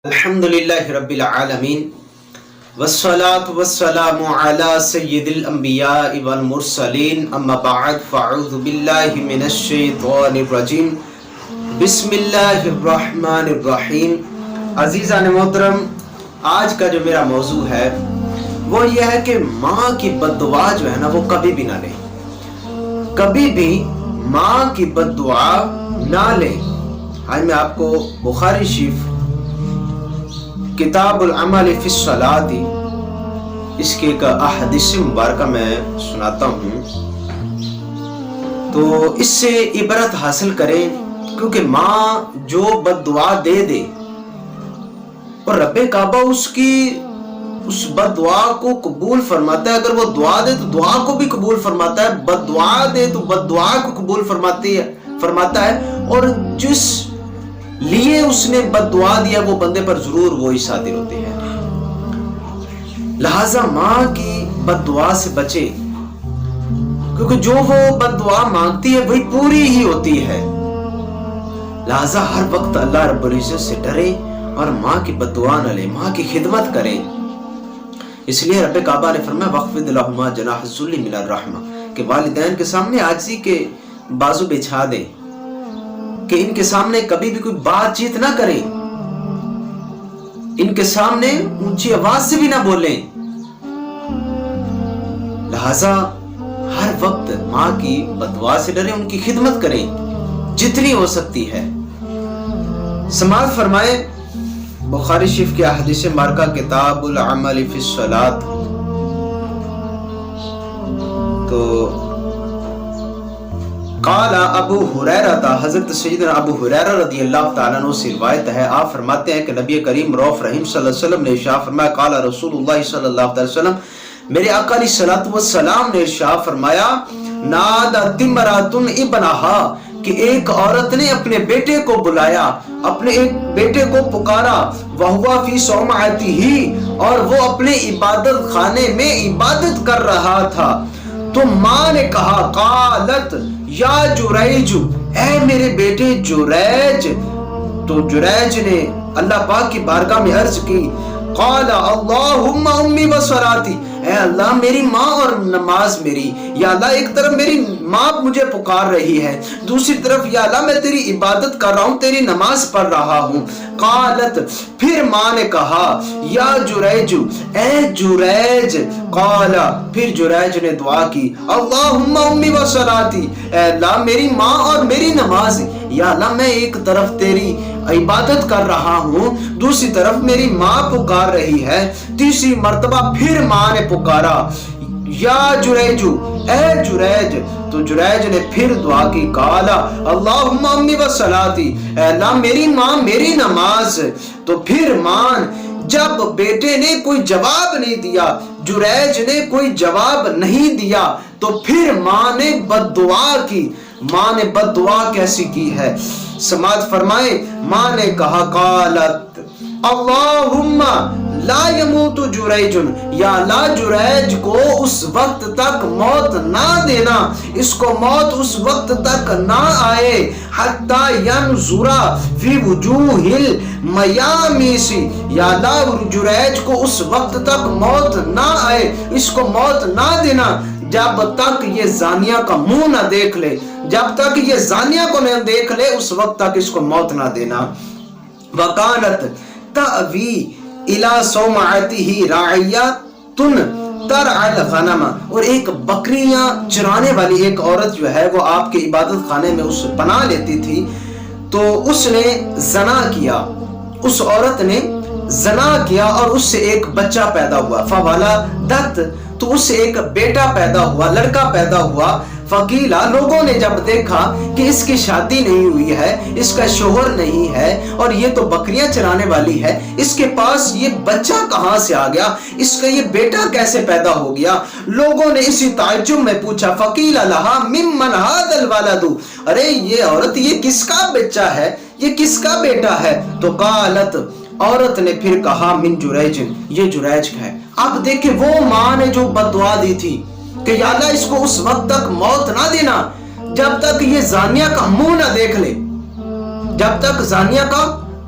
الحمدللہ رب العالمین والصلاة والسلام علی سید الانبیاء والمرسلین اما بعد فاعوذ باللہ من الشیطان الرجیم بسم اللہ الرحمن الرحیم۔ عزیزان محترم، آج کا جو میرا موضوع ہے وہ یہ ہے کہ ماں کی بد دعا جو ہے نا وہ کبھی بھی نہ لیں، کبھی بھی ماں کی بد دعا نہ لیں۔ آج میں آپ کو بخاری شریف کتاب العمل فی الصلاۃ اس کے ایک احادیث مبارکہ میں سناتا ہوں، تو اس سے عبرت حاصل کریں، کیونکہ ماں جو بد دعا دے دے اور رب کعبہ اس بد دعا کو قبول فرماتا ہے۔ اگر وہ دعا دے تو دعا کو بھی قبول فرماتا ہے، بد دعا دے تو بد دعا کو قبول فرماتا ہے، اور جس لیے اس نے بد دعا دیا وہ بندے پر ضرور وہی صادر ہوتے ہیں۔ لہذا ماں کی بد دعا سے بچے، کیونکہ جو وہ بد دعا مانگتی ہے وہی پوری ہی ہوتی ہے۔ لہذا ہر وقت اللہ رب العزت سے ڈرے اور ماں کی بد دعا نہ لے، ماں کی خدمت کریں۔ اس لیے رب کعبہ نے فرمایا وَخْفِضْ لَهُمَا جَنَاحَ الذُّلِّ مِنَ الرَّحْمَةِ کہ والدین کے سامنے عاجزی کے بازو بچھا دیں، کہ ان کے سامنے کبھی بھی کوئی بات چیت نہ کریں، ان کے سامنے اونچی آواز سے بھی نہ بولیں۔ لہذا ہر وقت ماں کی بد دعا سے ڈریں، ان کی خدمت کریں جتنی ہو سکتی ہے۔ سماعت فرمائے بخاری شریف کی احادیث مبارکہ کتاب العمل فی الصلاۃ، تو قال ابو ہریرہ، حضرت سیدنا ابو ہریرہ رضی اللہ تعالیٰ عنہ سے روایت ہے، آپ فرماتے ہیں کہ نبی کریم رؤوف رحیم صلی اللہ علیہ وسلم نے ارشاد فرمایا، قال رسول اللہ صلی اللہ علیہ وسلم، میرے آقا علیہ الصلوۃ والسلام نے ارشاد فرمایا، نادت امرأۃ ابنہا کہ ایک عورت نے اپنے بیٹے کو بلایا، اپنے ایک بیٹے کو پکارا، وہو فی صومعتہ اور وہ اپنے عبادت خانے میں عبادت کر رہا تھا، تو ماں نے کہا، قالت یا جریج، اے میرے بیٹے جریج، تو جریج نے اللہ پاک کی بارگاہ میں عرض کی، قال اللہم امی و صلاتی، اے اللہ میری ماں اور نماز میری، یا اللہ ایک طرف میری ماں مجھے پکار رہی ہے، دوسری طرف یا اللہ میں تیری عبادت کر رہا ہوں، تیری نماز پڑھ رہا ہوں۔ قالت پھر ماں نے کہا، یا جریج، اے جریج، قال پھر جریج نے دعا کی، اللہم امی و صلاتی، اے اللہ میری ماں اور میری نماز، یا اللہ میں ایک طرف تیری عبادت کر رہا ہوں، دوسری طرف میری ماں پکار رہی ہے۔ تیسری مرتبہ پھر ماں نے پکارا، یا جریج، اے جریج، تو جریج نے پھر دعا کی، قال اللہم امی و صلاتی، اے اللہ میری ماں میری نماز۔ تو پھر ماں جب بیٹے نے کوئی جواب نہیں دیا، جریج نے کوئی جواب نہیں دیا، تو پھر ماں نے بد دعا کی۔ ماں نے بد دعا کیسی کی ہے؟ سماعت فرمائے، ماں نے کہا، قالت اللہم لا یموت جریج، یا اللہ جریج کو اس وقت تک موت نہ دینا، اس کو موت اس وقت تک نہ آئے، حتی ینظر فی وجوہ المیامیس، یا اللہ جریج کو اس وقت تک موت نہ آئے، اس کو موت نہ دینا جب تک یہ زانیہ کا منہ نہ دیکھ لے، جب تک یہ زانیہ کو نہ دیکھ لے اس وقت تک اس کو موت نہ دینا۔ وَقَالَتْ تَأْوِي إِلَى صَوْمَعَتِهِ رَاعِيَةٌ تَرْعَى الْغَنَمَ، اور ایک بکریاں چرانے والی ایک عورت جو ہے وہ آپ کے عبادت خانے میں اس پناہ لیتی تھی، تو اس نے زنا کیا، اس عورت نے زنا کیا اور اس سے ایک بچہ پیدا ہوا، فَوَلَدَتْ، تو اس سے ایک بیٹا پیدا ہوا، لڑکا پیدا ہوا۔ فقیلا، لوگوں نے جب دیکھا کہ اس کی شادی نہیں ہوئی ہے، اس کا شوہر نہیں ہے اور یہ تو بکریاں چرانے والی ہے، اس کے پاس یہ بچہ کہاں سے آ گیا، اس کا یہ بیٹا کیسے پیدا ہو گیا؟ لوگوں نے اسی تعجب میں پوچھا، فقیلا لہا ممن ھذا الولد، ارے یہ عورت یہ کس کا بچہ ہے، یہ کس کا بیٹا ہے؟ تو قالت، عورت نے پھر کہا، من جریج، یہ جریج کا ہے۔ اب دیکھیں وہ ماں نے جو بد دعا دی تھی کہ یا اللہ اس کو اس وقت تک موت نہ دینا جب تک یہ زانیہ کا منہ نہ دیکھ لے، جب تک زانیہ کا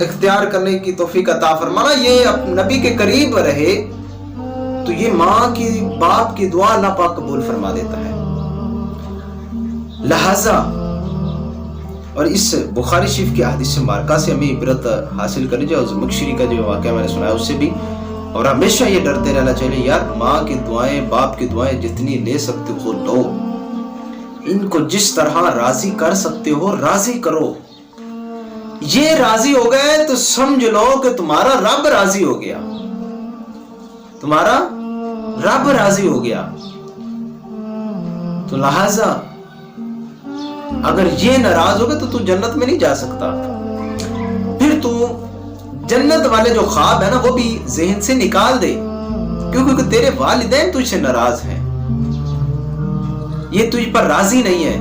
اختیار کرنے کی توفیق عطا فرمانا. یہ نبی کے قریب رہے تو یہ ماں کی باپ کی دعا اللہ پاک قبول فرما دیتا ہے. لہذا اور اس بخاری شریف کی احادیث مبارکہ سے ہمیں عبرت حاصل کرنی چاہیے. زمخشری کا جو واقعہ میں نے سنا ہے اس سے بھی, اور ہمیشہ یہ ڈرتے رہنا چاہیے یار ماں کی دعائیں باپ کی دعائیں جتنی لے سکتے ہو لو, ان کو جس طرح راضی کر سکتے ہو راضی کرو. یہ راضی ہو گئے تو سمجھ لو کہ تمہارا رب راضی ہو گیا, تمہارا رب راضی ہو گیا. تو لہذا اگر یہ ناراض ہو گئے تو جنت میں نہیں جا سکتا. پھر تو جنت والے جو خواب ہے نا وہ بھی ذہن سے نکال دے, کیونکہ تیرے والدین تجھ سے ناراض ہیں, یہ تجھ پر راضی نہیں ہے.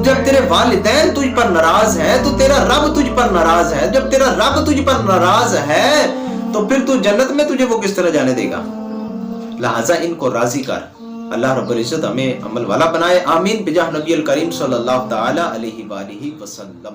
جب تیرے والدین تجھ پر ناراض ہے تو تیرا رب تجھ پر ناراض ہے. جب تیرا رب تجھ پر ناراض ہے تو پھر تو جنت میں تجھے وہ کس طرح جانے دے گا. لہذا ان کو راضی کر. اللہ رب العزت ہمیں عمل والا بنائے. آمین بجاہ نبی الکریم صلی اللہ تعالی علیہ وآلہ وسلم.